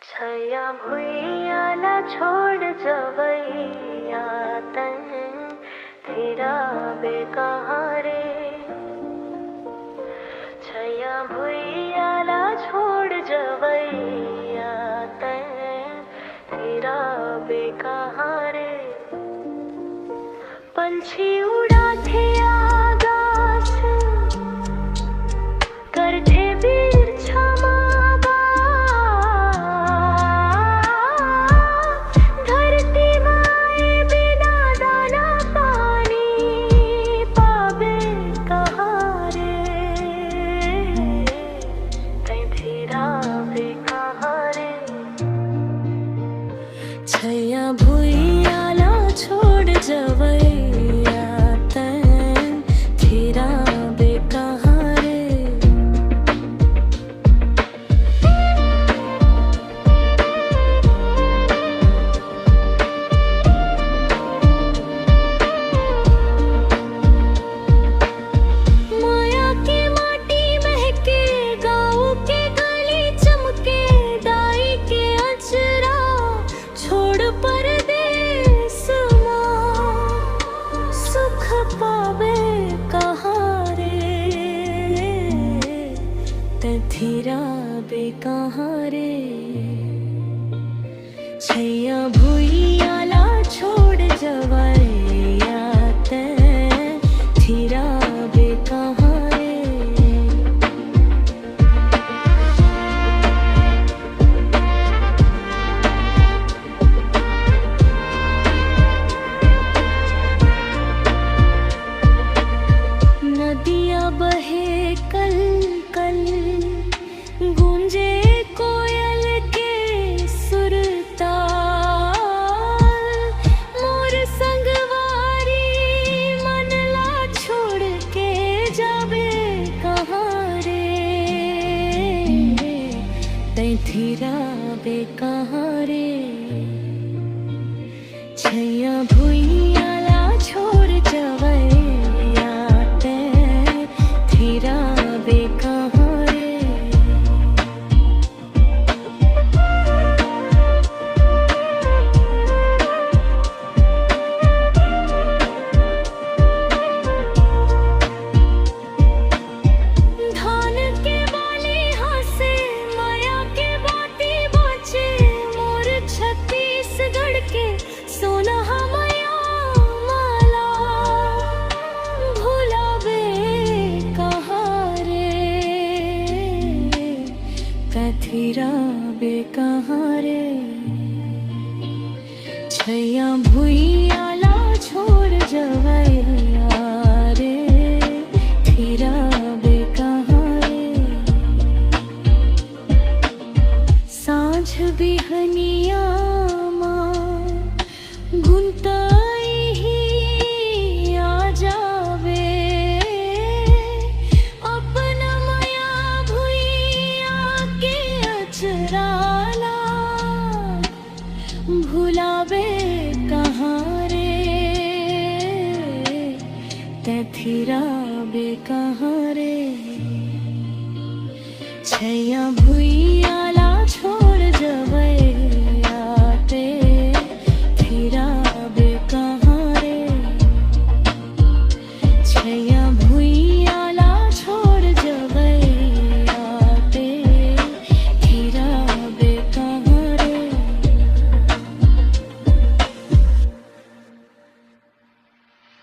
छया भुइयाला छोड़ जवैया तन तेरा बेकहाँ रे। छया भुइयाला छोड़ जवैया तन तेरा बेकहाँ रे। पंछी उड़ा थे आकाश कर थे वीर क्षमा छया भुइयाला छोड़ जवैया तन तेरा बेकहाँ रे। माया की माटी महके गाँव के गली चमके दाई के अचरा छोड़ परदेस माँ सुख पावे कहाँ रे। तेरा बेकहाँ रे। छया भुइयाला छोड़ जवैया तेरा बेकहाँ रे। नदियाँ बहे कल कल गूंजे कोयल के सुरताल। मोर संगवारी मनला छोड़ के जाबे कहाँ रे। तेरा बेकहाँ रे। छया भुइयाला छोड़ जवैया तेरा बेकहाँ रे। धान के बाली हंसे माया के बाती बचे मोर छत्तीसगढ़ के सोना माया माला भुलावे कहाँ रे। तेरा बेकहाँ रे। छया भुइयाला छोड़ जवैया रे तेरा बेकहाँ रे। सांझ बिहनिया माँ गुंताई ही आ जावे अपना माया भुइया के अचराला भुलावे कहाँ रे। तेरा बेकहाँ रे। छया भुइया